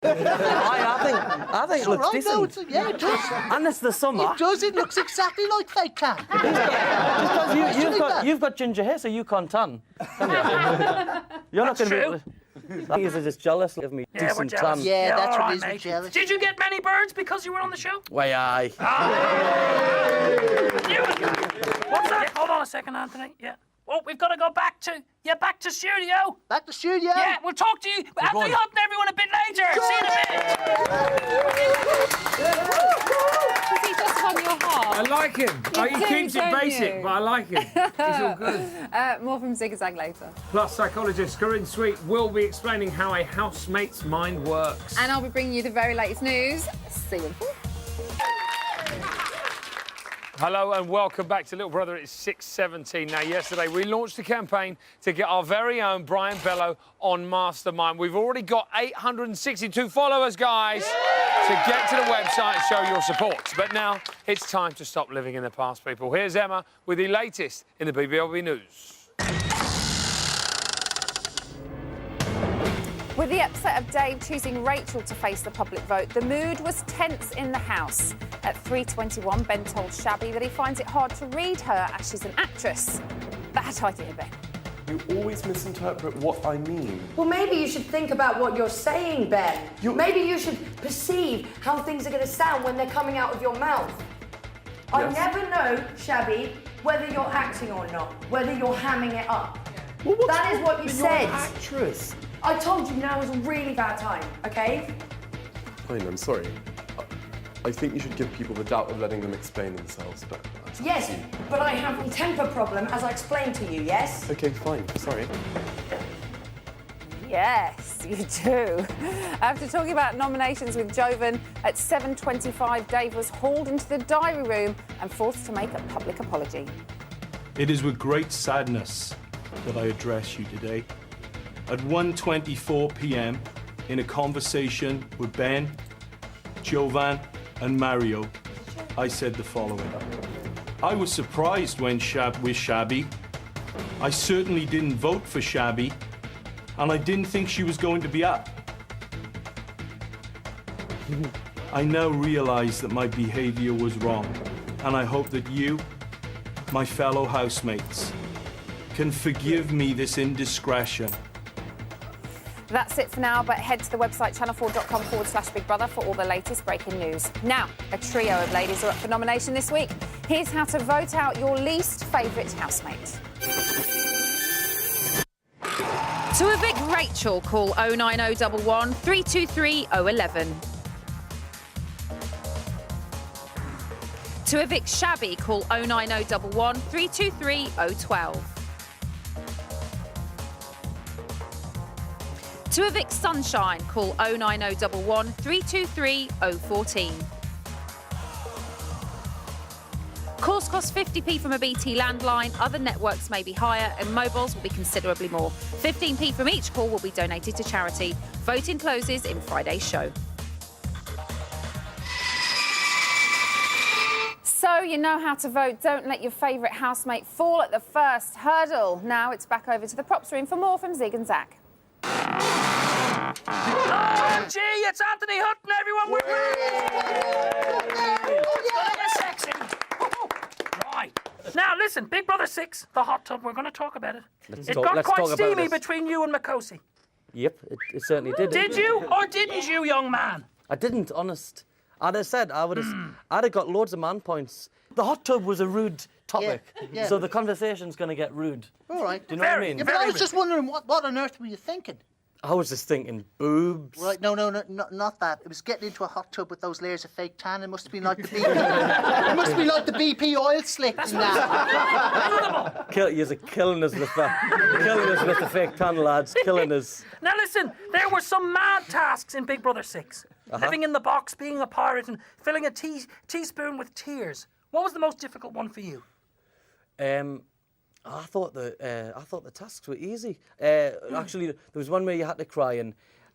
I think it looks decent. Yeah, it does. And it's the summer. It does. It looks exactly like fake tan. Because you've got ginger hair, so you can't tan. Can you? You're not going to be able to... I think you're just jealous of me. Yeah, we're Decent jealous. tan. Yeah, that's all what right, it is. We're mate. jealous. Did you get many birds because you were on the show? Why, aye. Knew it. What's that? Hold on a second, Anthony. Yeah. Oh, we've got to go back to studio. Back to studio. Yeah, we'll talk to you, Anthony Hutt and everyone, a bit later. See you in a bit. Is he just on your heart? I like him. He keeps it basic, but I like him. He's all good. More from Zig Zag later. Plus, psychologist Corinne Sweet will be explaining how a housemate's mind works. And I'll be bringing you the very latest news. See you. Hello and welcome back to Little Brother. It's 6:17 now. Yesterday we launched a campaign to get our very own Brian Bello on Mastermind. We've already got 862 followers, guys, to get to the website and show your support. But now it's time to stop living in the past, people. Here's Emma with the latest in the BBLB news. With the upset of Dave choosing Rachel to face the public vote, the mood was tense in the House. At 3:21, Ben told Shabby that he finds it hard to read her as she's an actress. Bad idea, Ben. You always misinterpret what I mean. Well, maybe you should think about what you're saying, Ben. Maybe you should perceive how things are going to sound when they're coming out of your mouth. Yes. I never know, Shabby, whether you're acting or not, whether you're hamming it up. Well, That is what you You're said. an actress. I told you now is a really bad time, okay? Fine, I'm sorry. I think you should give people the doubt of letting them explain themselves, but... that's up to Yes, you. but I have a temper problem, as I explained to you, yes? Okay, fine. Sorry. Yes, you do. After talking about nominations with Jovan at 7:25, Dave was hauled into the diary room and forced to make a public apology. It is with great sadness that I address you today. At 1:24 p.m., in a conversation with Ben, Jovan, and Mario, I said the following. I was surprised when with Shabby. I certainly didn't vote for Shabby, and I didn't think she was going to be up. I now realize that my behavior was wrong, and I hope that you, my fellow housemates, can forgive me this indiscretion. That's it for now, but head to the website channel4.com/Big Brother for all the latest breaking news. Now, a trio of ladies are up for nomination this week. Here's how to vote out your least favourite housemate. To evict Rachel, call 09011 323 011. To evict Shabby, call 09011 323 012. To evict Sunshine, call 09011 323 014. Calls cost 50p from a BT landline, other networks may be higher and mobiles will be considerably more. 15p from each call will be donated to charity. Voting closes in Friday's show. So you know how to vote. Don't let your favourite housemate fall at the first hurdle. Now it's back over to the props room for more from Zig and Zag. Oh, gee, it's Anthony Hutt and everyone. We're sexy. Right. Now, listen, Big Brother 6, the hot tub, we're going to talk about it. It got quite steamy between you and Makosi. Yep, it certainly did. Did you or didn't you, young man? I didn't, honest. I'd have said I'd have got loads of man points. The hot tub was a rude topic, Yeah. so the conversation's going to get rude. All right. Do you know what I mean? Yeah, but I was just wondering, what on earth were you thinking? I was just thinking boobs. Right, no, not that. It was getting into a hot tub with those layers of fake tan. It must have been like the BP. It must be like the BP oil slick and that. You're killing us with the fake tan, lads. Killing us. Now, listen, there were some mad tasks in Big Brother 6. Living in the box, being a pirate, and filling a teaspoon with tears. What was the most difficult one for you? I thought the tasks were easy. Actually, there was one where you had to cry and.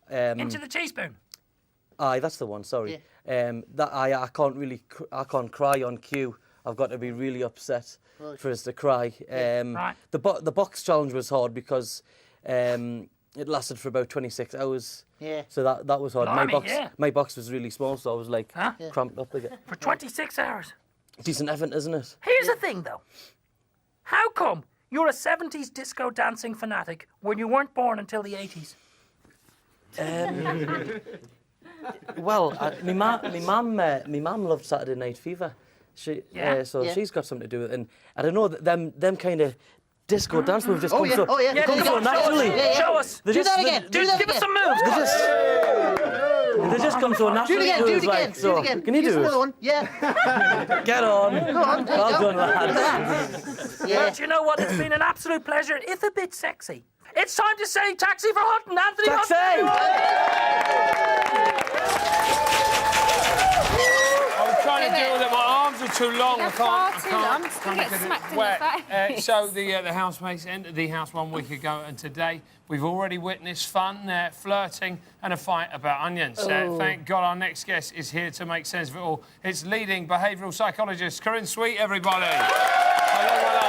Into the teaspoon. Aye, that's the one. Sorry. Yeah. I can't cry on cue. I've got to be really upset for us to cry. Right. The box challenge was hard because It lasted for about 26 hours. Yeah. So that was hard. Blimey, My box was really small, so I was like cramped up again. For 26 hours. Decent effort, isn't it? Here's the thing, though. How come you're a 70s disco dancing fanatic when you weren't born until the 80s? Well, my mum loved Saturday Night Fever. She's got something to do with it. And I don't know, them kind of disco dance moves just come so naturally. Show us. Do that again. Give us some moves. They just come so naturally. Do it again. Do it again. Can you do another it? one. Yeah. Get on. Go on. Well done, lads. Well, do you know what? It's been an absolute pleasure, if a bit sexy. It's time to say taxi for Hutton, Anthony Taxi! I was trying to deal with it. My arms are too long. They're far too long. I'm just going to get smacked in the face. So the housemates entered the house 1 week ago, and today we've already witnessed fun, flirting, and a fight about onions. Thank God our next guest is here to make sense of it all. It's leading behavioural psychologist Corinne Sweet, everybody. Hello.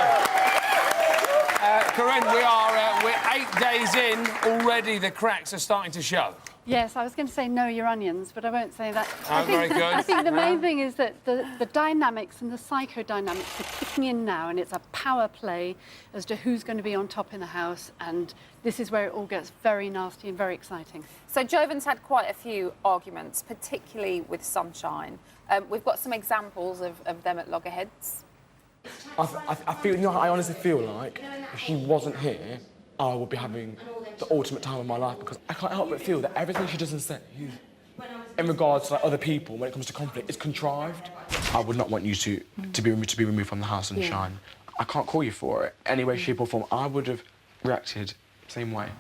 Corinne, we're 8 days in. Already the cracks are starting to show. Yes, I was going to say know your onions, but I won't say that. Very good. I think the main thing is that the dynamics and the psychodynamics are kicking in now, and it's a power play as to who's going to be on top in the house, and this is where it all gets very nasty and very exciting. So Jovan's had quite a few arguments, particularly with Sunshine. We've got some examples of them at loggerheads. I feel, you know, I honestly feel like if she wasn't here, I would be having the ultimate time of my life, because I can't help but feel that everything she does and says in regards to other people when it comes to conflict is contrived. I would not want you to be removed from the house, Sunshine. I can't call you for it. Any way, shape or form, I would have reacted the same way.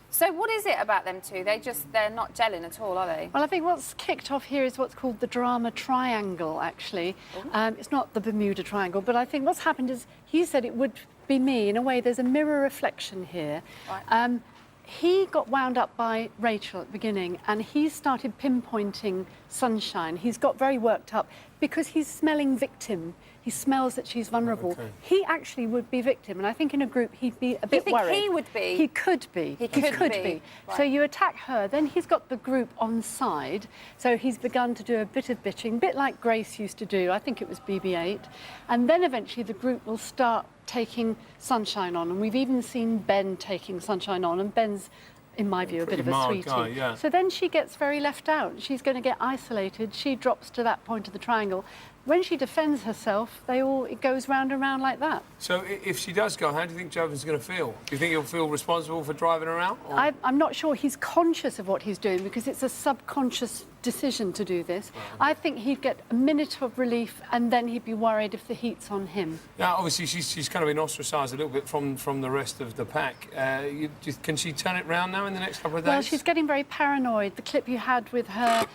So what is it about them two? They're not gelling at all, are they? Well, I think what's kicked off here is what's called the drama triangle, actually. It's not the Bermuda Triangle, but I think what's happened is he said it would be me. In a way, there's a mirror reflection here. Right. He got wound up by Rachel at the beginning, and he started pinpointing Sunshine. He's got very worked up because he's smelling victim. He smells that she's vulnerable. Okay. He actually would be victim, and I think in a group he'd be a bit worried. You think he would be? He could be. He could be. Right. So you attack her, then he's got the group on side, so he's begun to do a bit of bitching, a bit like Grace used to do. I think it was BB-8. And then eventually the group will start taking Sunshine on, and we've even seen Ben taking Sunshine on, and Ben's, in my view, a bit of a sweetie. Guy, yeah. So then she gets very left out. She's going to get isolated. She drops to that point of the triangle. When she defends herself, it goes round and round like that. So if she does go, how do you think Jovan's going to feel? Do you think he'll feel responsible for driving her out? I'm not sure he's conscious of what he's doing, because it's a subconscious decision to do this. I think he'd get a minute of relief, and then he'd be worried if the heat's on him. Now, obviously, she's kind of been ostracised a little bit from the rest of the pack. Can she turn it round now in the next couple of days? Well, she's getting very paranoid. The clip you had with her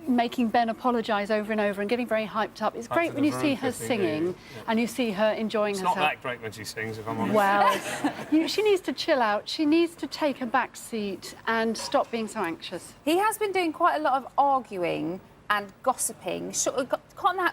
making Ben apologise over and over and getting very hyped up. It's great when you see her singing and you see her enjoying herself. It's not that great when she sings, if I'm honest. Well, she needs to chill out. She needs to take a back seat and stop being so anxious. He has been doing quite a lot of arguing and gossiping.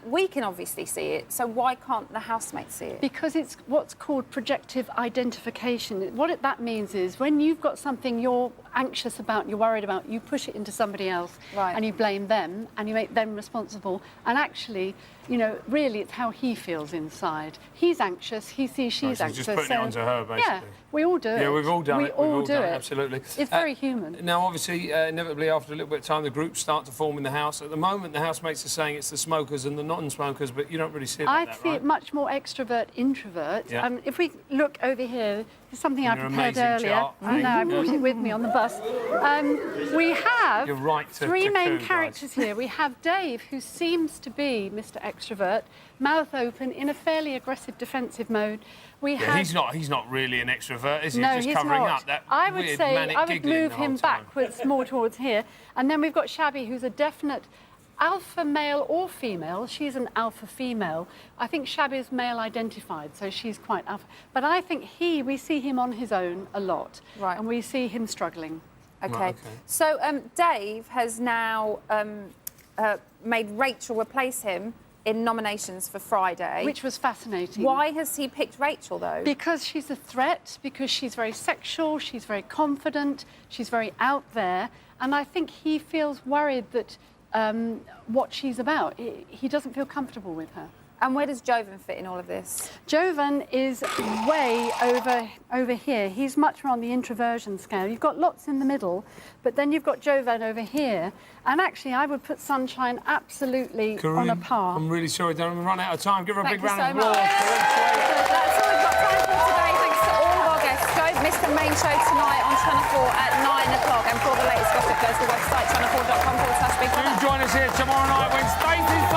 We can obviously see it, so why can't the housemates see it? Because it's what's called projective identification. What that means is when you've got something you're anxious about, you're worried about, you push it into somebody else, and you blame them and you make them responsible. And actually, you know, really it's how he feels inside. He's anxious, he sees she's anxious. Just putting it onto her, basically. Yeah, we all do it. Yeah, we've all done it. We all do it. Absolutely. It's very human. Now, obviously, inevitably, after a little bit of time, the groups start to form in the house. At the moment, the housemates are saying it's the smokers and the non-smokers, but you don't really see it like that, right? I see it much more extrovert-introvert. Yeah. If we look over here, there's something I prepared earlier. I know, I brought it with me on the bus. We have three main characters here. We have Dave, who seems to be Mr. Extrovert, mouth open, in a fairly aggressive defensive mode. He's not really an extrovert, is he? No, just he's covering not. up that I would weird say manic I would giggling move the whole him time. backwards more towards here. And then we've got Shabby, who's a definite alpha male or female. She's an alpha female. I think Shabby is male identified, so she's quite alpha. But I think we see him on his own a lot. Right. And we see him struggling. Okay. So Dave has now made Rachel replace him in nominations for Friday. Which was fascinating. Why has he picked Rachel, though? Because she's a threat, because she's very sexual, she's very confident, she's very out there, and I think he feels worried that what she's about, he doesn't feel comfortable with her. And where does Jovan fit in all of this? Jovan is way over here. He's much more on the introversion scale. You've got lots in the middle, but then you've got Jovan over here. And actually, I would put Sunshine absolutely on a par. I'm really sorry, don't we run out of time. Give her a big round of applause. That's all we've got time for today. Thanks to all of our guests. Don't miss the main show tonight on Channel 4 at 9 o'clock. And for all the latest gossip, go to the website channel4.com/Big Brother. Do join us here tomorrow night when Stacey's